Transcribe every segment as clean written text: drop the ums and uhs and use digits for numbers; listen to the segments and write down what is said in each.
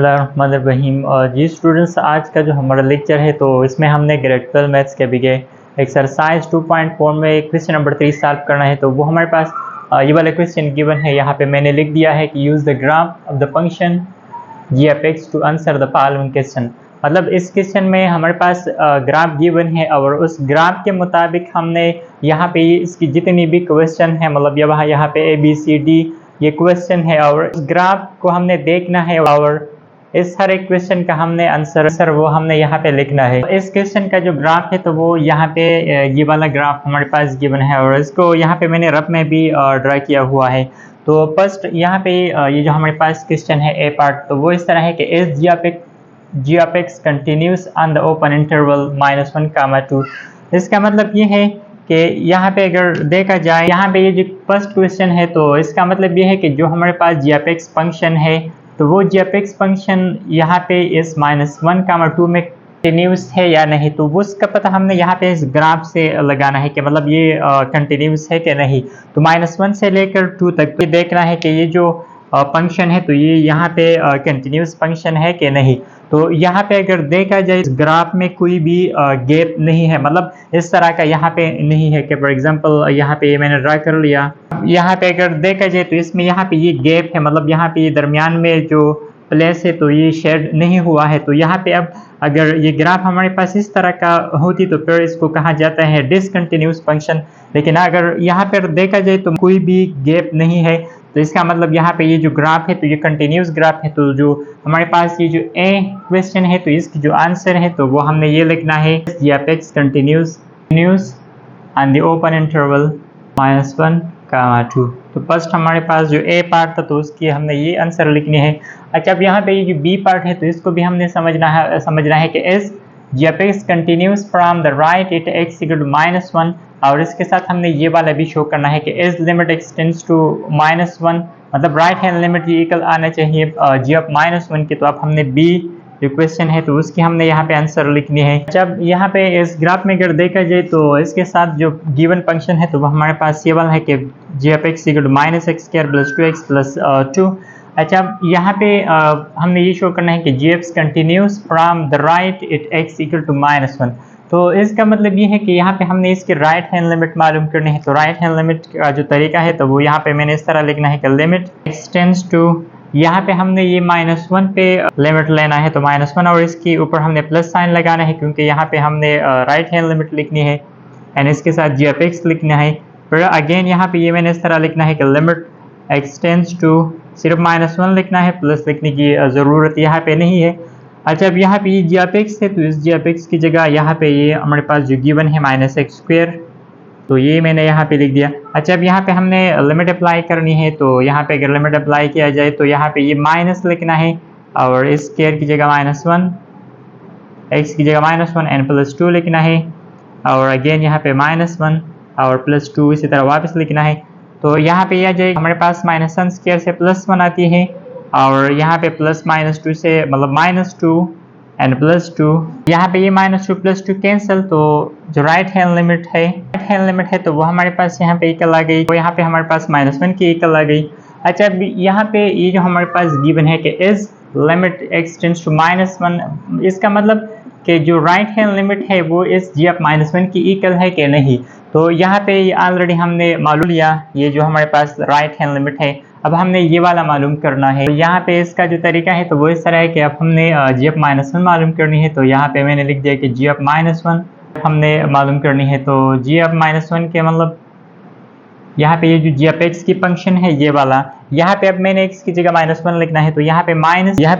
बिस्मिल्लाहिर्रहमानिर्रहीम। जी स्टूडेंट्स, आज का जो हमारा लेक्चर है तो इसमें हमने ग्रेड 12 मैथ्स के बिगे एक्सरसाइज 2.4 में क्वेश्चन नंबर 3 सॉल्व करना है। तो वो हमारे पास ये वाला क्वेश्चन गिवन है। यहाँ पे मैंने लिख दिया है कि use the graph of the function g f x to answer the following question. मतलब इस क्वेश्चन में हमारे पास ग्राफ गिवन है और उस ग्राफ के मुताबिक हमने यहाँ पे इसकी जितनी भी क्वेश्चन है, मतलब यहाँ पे ए बी सी डी ये क्वेश्चन है और इस ग्राफ को हमने देखना है और इस हर एक क्वेश्चन का हमने आंसर वो हमने यहाँ पे लिखना है। इस क्वेश्चन का जो ग्राफ है तो वो यहाँ पे ये वाला ग्राफ हमारे पास गिवन है और इसको यहाँ पे मैंने रफ में भी ड्रा किया हुआ है। तो फर्स्ट यहाँ पे ये जो हमारे पास क्वेश्चन है ए पार्ट, तो वो इस तरह है कि is ji of x continuous on the open interval -1, 2। इसका मतलब ये है कि यहाँ पे अगर देखा जाए, यहाँ पे ये जो फर्स्ट क्वेश्चन है तो इसका मतलब ये है कि जो हमारे पास जी एफ एक्स फंक्शन है तो वो जी एफ एक्स फंक्शन यहाँ पे इस -1, 2 में कंटिन्यूस है या नहीं, तो वो उसका पता हमने यहाँ पे इस ग्राफ से लगाना है कि मतलब ये कंटिन्यूस है कि नहीं। तो -1 से लेकर 2 तक तो देखना है कि ये जो फंक्शन है तो ये यहाँ पे कंटिन्यूस फंक्शन है कि नहीं। तो यहाँ पे अगर देखा जाए इस ग्राफ में कोई भी गैप नहीं है, मतलब इस तरह का यहाँ पे नहीं है कि फॉर एग्जांपल यहाँ पे मैंने ड्रा कर लिया। यहाँ पे अगर देखा जाए तो इसमें यहाँ पे ये गैप है, मतलब यहाँ पे ये दरमियान में जो प्लेस है तो ये शेड नहीं हुआ है। तो यहाँ पे अब अगर ये ग्राफ हमारे पास इस तरह का होती तो फिर इसको कहा जाता है डिसकंटिन्यूस फंक्शन। लेकिन अगर यहाँ पर देखा जाए तो कोई भी गैप नहीं है तो इसका मतलब यहाँ पे ये जो ग्राफ है तो ये कंटिन्यूस ग्राफ है। तो जो हमारे पास ये जो ए क्वेश्चन है तो इसकी जो आंसर है तो वो हमने ये लिखना है g f x continuous on the open interval -1, 2। तो फर्स्ट हमारे पास जो ए पार्ट था तो उसकी हमने ये आंसर लिखनी है। अच्छा, अब यहाँ पे ये जो बी पार्ट है तो इसको भी हमने समझना है कि is g f x continuous from the right at x equal to -1 और इसके साथ हमने ये वाला भी शो करना है कि एज लिमिट एक्सटेंड्स टू -1, मतलब राइट हैंड लिमिट ये इक्वल आना चाहिए जी ऑफ -1 के। तो अब हमने बी जो क्वेश्चन है तो उसकी हमने यहाँ पे आंसर लिखनी है। जब यहाँ पे इस ग्राफ में अगर देखा जाए तो इसके साथ जो गिवन फंक्शन है तो वो हमारे पास ये वाला है कि g of x equal to -x² + 2x + 2। अच्छा, यहाँ पे हमने ये शो करना है कि g x continuous from the right at x equal to -1। तो इसका मतलब ये है कि यहाँ पे हमने इसकी राइट हैंड लिमिट मालूम करनी है। तो राइट हैंड लिमिट का जो तरीका है तो वो यहाँ पे मैंने इस तरह लिखना है कि लिमिट एक्सटेंड्स टू, यहाँ पे हमने ये -1 पे लिमिट लेना है तो -1 और इसके ऊपर हमने प्लस साइन लगाना है क्योंकि यहाँ पे हमने राइट हैंड लिमिट लिखनी है एंड इसके साथ जी एफ एक्स लिखना है। फिर अगेन यहाँ पे ये मैंने इस तरह लिखना है कि लिमिट एक्सटेंड्स टू, सिर्फ -1 लिखना है, प्लस लिखने की ज़रूरत यहाँ पे नहीं है। अच्छा, अब यहाँ पे ये जी एफ एक्स है तो इस जी एफ एक्स की जगह यहाँ पे ये हमारे पास जो गिवन है -x², तो ये मैंने यहाँ पे लिख दिया। अच्छा, अब यहाँ पे हमने लिमिट अप्लाई करनी है तो यहाँ पे अगर लिमिट अप्लाई किया जाए तो यहाँ पे ये माइनस लिखना है और इस स्क्वायर की जगह -1, x की जगह -1 एंड +2 लिखना है और अगेन यहाँ पे -1 और +2 इसी तरह वापस लिखना है। तो यहाँ पे यह जाए हमारे पास -1² से +1 आती है और यहाँ पे +-2 से मतलब -2 एंड +2, यहाँ पे ये -2 +2 कैंसिल। तो जो राइट हैंड लिमिट है तो वो हमारे पास यहाँ पे इक्वल आ गई, तो यहाँ पे हमारे पास -1 की इक्वल आ गई। अच्छा, यहाँ पे ये जो हमारे पास गिवन है कि इज लिमिट एक्सटेंड्स टू -1, इसका मतलब कि जो राइट हैंड लिमिट है वो इस जी ऑफ -1 की इक्वल है कि नहीं। तो यहाँ पे ऑलरेडी हमने मालूम लिया ये जो हमारे पास राइट हैंड लिमिट है। अब हमने ये वाला मालूम करना है। यहाँ पे इसका जो तरीका है तो वो इस तरह है कि अब हमने जी ऑफ -1 मालूम करनी है। तो यहाँ पे मैंने लिख दिया कि जी ऑफ -1 हमने मालूम करनी है। तो जी ऑफ -1 के मतलब यहाँ पे ये जो जी ऑफ एक्स की फंक्शन है ये वाला, यहाँ पे अब मैंने x की जगह -1 लिखना है तो यहाँ पे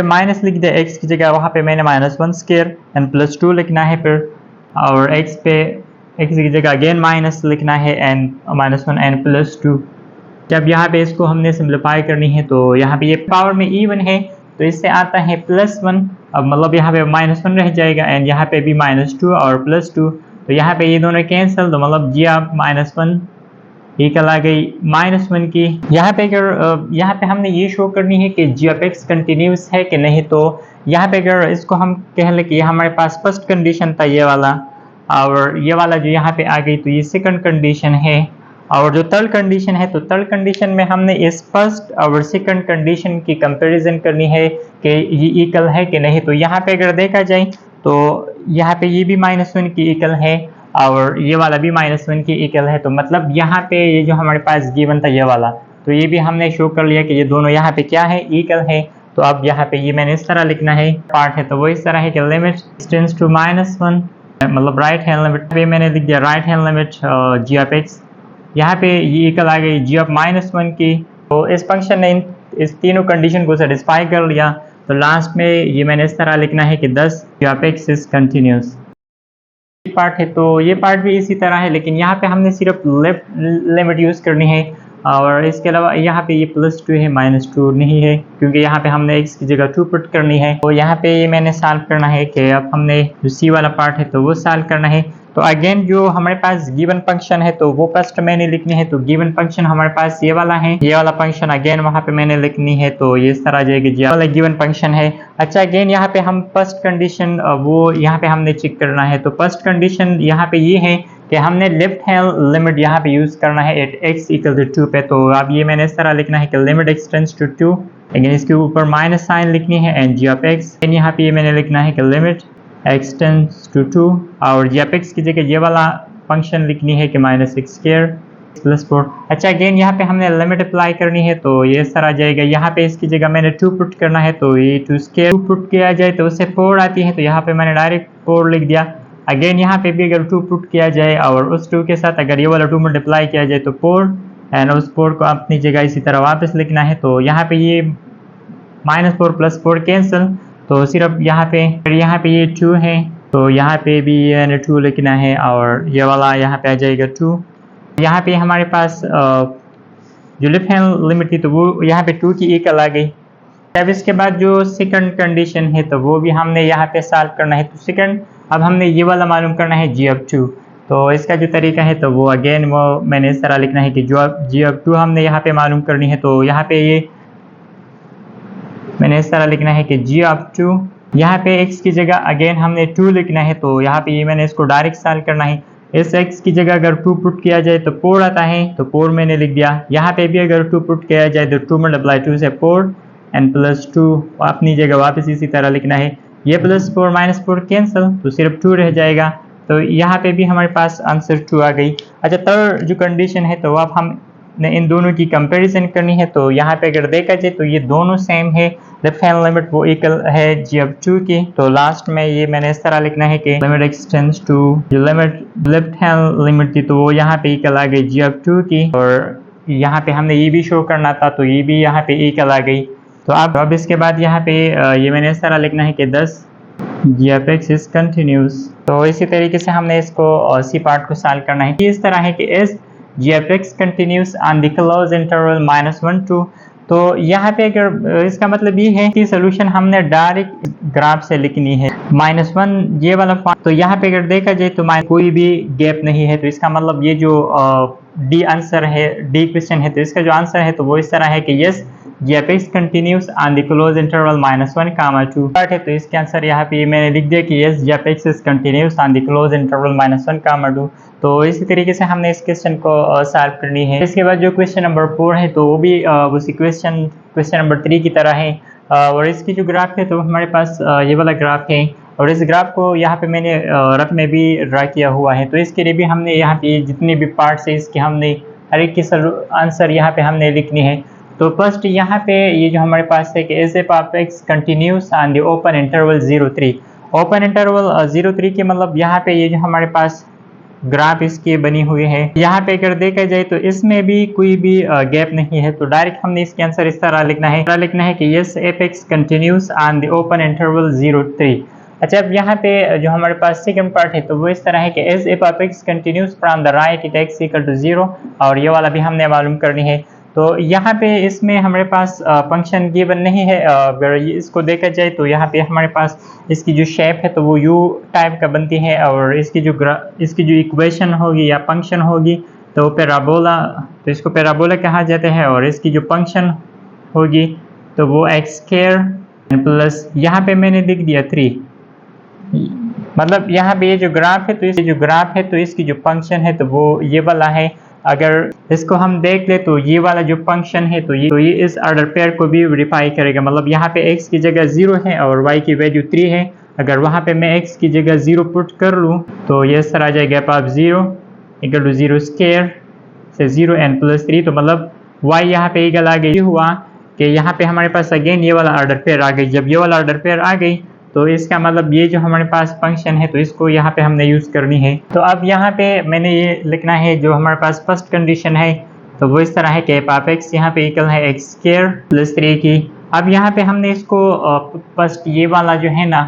माइनस लिख दिया, x की जगह वहाँ पे मैंने -1² एंड +2 लिखना है फिर, और x की जगह अगेन माइनस लिखना है एंड -1 एंड +2। जब यहाँ पे इसको हमने सिंप्लीफाई करनी है तो यहाँ पे ये पावर में इवन है तो इससे आता है +1, अब मतलब यहाँ पे -1 रह जाएगा एंड यहाँ पे भी -2 और +2, तो यहाँ पे ये दोनों कैंसिल, तो मतलब जी ऑफ -1 इक्वल आ गई -1 की। यहाँ पे हमने ये शो करनी है कि जी ऑफ एक्स कंटिन्यूस है कि नहीं। तो यहाँ पे अगर इसको हम कह लें कि ये हमारे पास फर्स्ट कंडीशन था ये वाला, और ये वाला जो यहाँ पे आ गई तो ये सेकंड कंडीशन है, और जो थर्ड कंडीशन है तो थर्ड कंडीशन में हमने इस फर्स्ट और सेकंड कंडीशन की कंपैरिजन करनी है कि ये इक्वल है कि नहीं। तो यहाँ पे अगर देखा जाए तो यहाँ पे ये भी -1 की इक्वल है और ये वाला भी -1 की इक्वल है। तो मतलब यहाँ पे ये जो हमारे पास गिवन था ये वाला, तो ये भी हमने शो कर लिया कि ये दोनों यहाँ पे क्या है, इक्वल है। तो अब यहाँ पे ये मैंने इस तरह लिखना है पार्ट है, तो वो इस तरह है कि लिमिट टेंड्स टू -1, मतलब राइट हैंड लिमिट पे मैंने लिख दिया right hand limit g of x, यहाँ पे ये इक्वल आ गई जी ऑफ -1 की। तो इस फंक्शन ने इस तीनों कंडीशन को सेटिस्फाई कर लिया। तो लास्ट में ये मैंने इस तरह लिखना है कि 10 g of x is continuous part है। तो ये पार्ट भी इसी तरह है, लेकिन यहाँ पे हमने सिर्फ लेफ्ट लिमिट यूज़ करनी है और इसके अलावा यहाँ पे ये +2 है, -2 नहीं है, क्योंकि यहाँ पे हमने x की जगह 2 पुट करनी है। तो यहाँ पे ये मैंने सॉल्व करना है कि अब हमने जो c वाला पार्ट है तो वो सॉल्व करना है। तो अगेन जो हमारे पास गिवन फंक्शन है तो वो फर्स्ट मैंने लिखनी है। तो गिवन फंक्शन हमारे पास ये वाला है, ये वाला फंक्शन अगेन वहाँ पे मैंने लिखनी है। तो ये इस तरह आ जाएगी, ये वाला गिवन फंक्शन है। अच्छा अगेन यहाँ पे हम फर्स्ट कंडीशन वो यहाँ पे हमने चेक करना है। तो फर्स्ट कंडीशन यहाँ पे ये है कि हमने लेफ्ट हैंड लिमिट यहाँ पे यूज करना है एट x = 2 पे। तो अब ये मैंने इस तरह लिखना है कि limit x tends to 2, again इसके ऊपर माइनस साइन लिखनी है एंड जी ऑफ एक्स, यहाँ पे ये मैंने लिखना है कि लिमिट x टेंड्स टू 2 और जी ऑफ एक्स की जगह ये वाला फंक्शन लिखनी है कि -x² + 4। अच्छा अगेन यहाँ पे हमने लिमिट अप्लाई करनी है, तो ये इस तरह आ जाएगा। यहाँ पे इसकी जगह मैंने 2 पुट करना है, तो ये 2² पुट किया जाए तो उससे 4 आती है, तो यहाँ पे मैंने डायरेक्ट 4 लिख दिया। अगेन यहाँ पे भी अगर 2 पुट किया जाए और उस 2 के साथ अगर ये वाला 2 मल्टीप्लाई किया जाए तो 4 एंड उस 4 को अपनी जगह इसी तरह वापस लिखना है। तो यहाँ पे ये -4 + 4 कैंसिल, तो सिर्फ यहाँ पे ये 2 है, तो यहाँ पे भी ये 2 लिखना है और ये वाला यहाँ पे आ जाएगा 2। यहाँ पे हमारे पास जो लेफ्ट हैंड लिमिट थी तो वो यहाँ पे 2 की इक्वल आ गई। अब इसके बाद जो सेकंड कंडीशन है तो वो भी हमने यहाँ पे सॉल्व करना है। तो सेकंड अब हमने ये वाला मालूम करना है जी ऑफ 2। तो इसका जो तरीका है तो वो अगेन वो मैंने इस तरह लिखना है कि जो जी ऑफ 2 हमने यहाँ पे मालूम करनी है। तो यहाँ पे ये मैंने इस तरह लिखना है कि जी ऑफ 2, यहाँ पे x की जगह अगेन हमने 2 लिखना है। तो यहाँ पे ये मैंने इसको डायरेक्ट सॉल्व करना है। इस x की जगह अगर 2 पुट किया जाए तो 4 आता है, तो 4 मैंने लिख दिया। यहाँ पे भी अगर 2 पुट किया जाए तो 2 × 2 से 4 एंड +2 अपनी जगह वापस इसी तरह लिखना है। ये +4 -4 कैंसिल, तो सिर्फ 2 रह जाएगा। तो यहाँ पे भी हमारे पास आंसर 2 आ गई। अच्छा थर्ड जो कंडीशन है तो अब हमने इन दोनों की कंपैरिजन करनी है। तो यहाँ पे अगर देखा जाए तो ये दोनों सेम है, लेफ्ट हैंड लिमिट वो इक्वल है जी ऑफ 2 की। तो लास्ट में ये मैंने इस तरह लिखना है कि लिमिट x टेंड्स टू, जो लिमिट लेफ्ट हैंड लिमिट थी तो वो यहाँ पे इक्वल आ गई जी ऑफ 2 की, और यहाँ पे हमने ये भी शो करना था तो ये भी यहाँ पे इक्वल आ गई। तो अब इसके बाद यहाँ पे ये मैंने इस तरह लिखना है कि 10 g of x is continuous. तो इसी तरीके से हमने इसको सी पार्ट को सॉल्व करना है। इस तरह है कि is ji of x continuous on the close interval -1 2। तो यहाँ पे अगर इसका मतलब ये है कि सोल्यूशन हमने डायरेक्ट ग्राफ से लिखनी है -1 ये वाला पार्ट। तो यहाँ पे अगर देखा जाए तो कोई भी गैप नहीं है, तो इसका मतलब ये जो डी आंसर है, डी क्वेश्चन है, तो इसका जो आंसर है तो वो इस तरह है कि is g of x continuous on the close interval -1, 2 part है। तो इसके आंसर यहाँ पे मैंने लिख दिया कि is g of x is continuous on the close interval -1, 2। तो इसी तरीके से हमने इस क्वेश्चन को सॉल्व करनी है। इसके बाद जो क्वेश्चन नंबर 4 है तो वो भी उसी क्वेश्चन नंबर 3 की तरह है, और इसकी जो ग्राफ है तो हमारे पास ये वाला ग्राफ है, और इस ग्राफ को यहाँ पे मैंने रफ में भी ड्रा किया हुआ है। तो इसके लिए भी हमने यहाँ पे जितने भी पार्ट्स है इसके हमने हर एक की आंसर यहाँ पे हमने लिखनी है। तो फर्स्ट यहाँ पे ये जो हमारे पास है कि is f of x continuous on the open interval 0-3, open interval 0-3 के मतलब यहाँ पे ये जो हमारे पास ग्राफ इसकी बनी हुई है, यहाँ पे अगर देखा जाए तो इसमें भी कोई भी गैप नहीं है। तो डायरेक्ट हमने इसके आंसर इस तरह लिखना है कि yes F x continuous on the open interval 0-3। अच्छा अब यहाँ पे जो हमारे पास सेकंड पार्ट है तो वो इस तरह है कि is f of x continuous from the right at x equal to 0, और ये वाला भी हमने मालूम करनी है। तो यहाँ पे इसमें हमारे पास फंक्शन गिवन नहीं है। अगर इसको देखा जाए तो यहाँ पे हमारे पास इसकी जो शेप है तो वो यू टाइप का बनती है, और इसकी जो इक्वेशन होगी या फंक्शन होगी तो पैराबोला, तो इसको पैराबोला कहा जाता है, और इसकी जो फंक्शन होगी तो वो x² प्लस यहाँ पे मैंने लिख दिया 3, मतलब यहाँ पे ये जो ग्राफ है तो इसकी जो फंक्शन है तो वो ये वाला है। अगर इसको हम देख ले तो ये वाला जो फंक्शन है तो ये इस ऑर्डर पेयर को भी वेरीफाई करेगा। मतलब यहाँ पे x की जगह 0 है और y की वैल्यू 3 है। अगर वहाँ पे मैं x की जगह 0 पुट कर लूँ तो ये सर आ जाएगा पाप 0 इक्वल टू 0 स्क्वायर से 0 n प्लस 3। तो मतलब y यहाँ पे इक्वल आ गई। हुआ कि यहाँ पे हमारे पास अगेन ये वाला ऑर्डर पेयर आ गई। जब ये वाला ऑर्डर पेयर आ गई तो इसका मतलब ये जो हमारे पास फंक्शन है तो इसको यहाँ पे हमने यूज़ करनी है। तो अब यहाँ पे मैंने ये लिखना है जो हमारे पास फर्स्ट कंडीशन है तो वो इस तरह है कि पाप x यहाँ पे इक्वल है x स्क्वायर प्लस 3 की। अब यहाँ पे हमने इसको फर्स्ट ये वाला जो है ना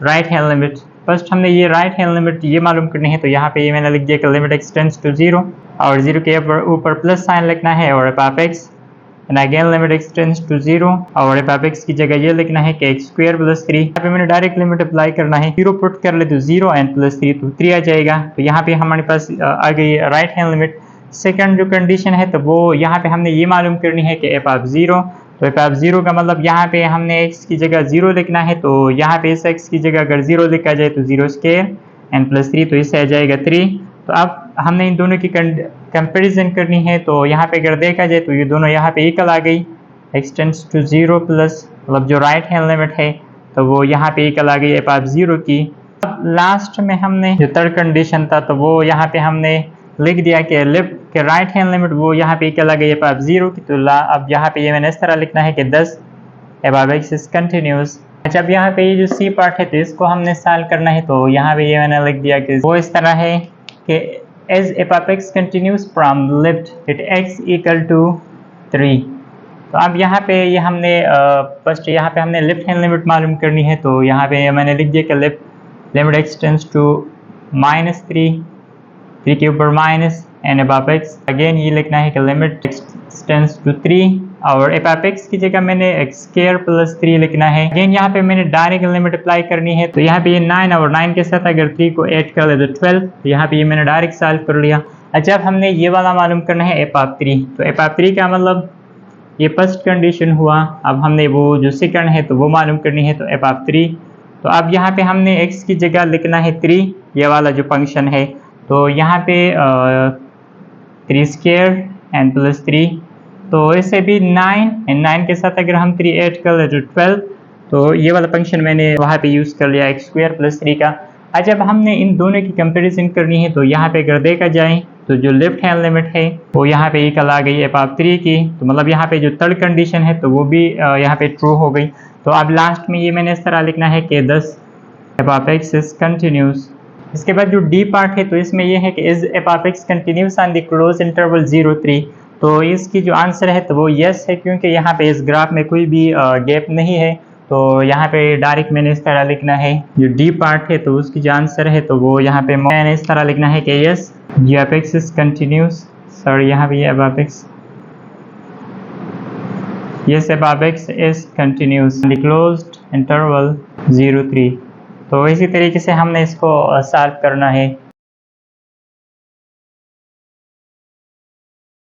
राइट हैंड लिमिट, फर्स्ट हमने ये राइट हैंड लिमिट ये मालूम करनी है। तो यहाँ पे ये मैंने लिख दिया कि लिमिट x टेंड्स टू 0 और 0 के ऊपर प्लस साइन लिखना है और पाप x and again limit x tends to 0 और पाप x की जगह ये लिखना है कि x स्क्वायर प्लस 3। यहाँ पे मैंने डायरेक्ट लिमिट अप्लाई करना है, 0 पुट कर ले तो 0 एंड प्लस 3 तो 3 आ जाएगा। तो यहाँ पे हमारे पास आ गई राइट हैंड लिमिट। सेकंड जो कंडीशन है तो वो यहाँ पे हमने ये मालूम करनी है कि एफ ऑफ 0, तो एफ ऑफ 0 का मतलब यहाँ पे हमने x की जगह 0 लिखना है। तो यहाँ पे इस x की जगह अगर 0 लिखा जाए तो 0 स्क्वायर एंड प्लस 3 तो इससे आ जाएगा 3। तो अब हमने इन दोनों की कंपैरिजन करनी है। तो यहाँ पे अगर देखा जाए तो ये दोनों यहाँ पे इक्वल आ गई, x टेंड्स टू 0 प्लस मतलब जो राइट हैंड लिमिट है तो वो यहाँ पे इक्वल आ गई एफ ऑफ 0 की। अब लास्ट में हमने जो थर्ड कंडीशन था तो वो यहाँ पे हमने लिख दिया कि राइट हैंड लिमिट वो यहाँ पे इक्वल आ गई एफ ऑफ 0 की। तो अब यहाँ पे ये मैंने इस तरह लिखना है कि 10 F of x is continuous. अच्छा अब यहाँ पे ये जो सी पार्ट है तो इसको हमने सॉल्व करना है। तो यहाँ पे ये मैंने लिख दिया कि वो इस तरह है कि is f of x continuous from left at x equal to 3। तो अब यहाँ पे ये हमने फर्स्ट यहाँ पे हमने लेफ्ट हैंड लिमिट मालूम करनी है। तो यहाँ पे मैंने लिख दिया कि लिमिट x टेंड्स टू -3 के ऊपर minus and F of x again ये लिखना है कि लिमिट x टेंड्स टू 3 और एफ ऑफ x की जगह मैंने x स्क्वायर प्लस 3 लिखना है। अगेन यहाँ पे मैंने डायरेक्ट लिमिट अप्लाई करनी है। तो यहाँ पे ये 9 और 9 के साथ अगर 3 को ऐड कर ले तो 12। तो यहाँ पे ये मैंने डायरेक्ट सॉल्व कर लिया। अच्छा अब हमने ये वाला मालूम करना है एफ ऑफ 3। तो एफ ऑफ 3 का मतलब ये फर्स्ट कंडीशन हुआ। अब हमने वो जो सेकंड है तो वो मालूम करनी है। तो एफ ऑफ 3 तो अब यहाँ पे हमने x की जगह लिखना है 3, ये वाला जो फंक्शन है। तो यहाँ पे 3 स्क्वायर एंड प्लस 3 तो इससे भी 9 एंड 9 के साथ अगर हम 3 ऐड कर ले तो 12। तो ये वाला फंक्शन मैंने वहाँ पे यूज़ कर लिया x स्क्वायर प्लस 3 का। अच्छा अब हमने इन दोनों की कंपैरिजन करनी है। तो यहाँ पे अगर देखा जाए तो जो लेफ्ट हैंड लिमिट है वो यहाँ पे इक्वल आ गई एफ ऑफ 3 की। तो मतलब यहाँ पे जो थर्ड कंडीशन है तो वो भी यहाँ पे ट्रू हो गई। तो अब लास्ट में ये मैंने इस तरह लिखना है कि 10 F of x is continuous. इसके बाद जो डी पार्ट है तो इसमें ये है कि is F of x continuous on the close interval 0-3। तो इसकी जो आंसर है तो वो यस है, क्योंकि यहाँ पे इस ग्राफ में कोई भी गैप नहीं है। तो यहाँ पे डायरेक्ट मैंने इस तरह लिखना है जो डी पार्ट है तो उसकी जो आंसर है तो वो यहाँ पे मैंने इस तरह लिखना है कि is g f x is continuous. Sorry यहाँ पे f of x yes f of x is continuous the closed interval 0-3। तो इसी तरीके से हमने इसको सॉल्व करना है।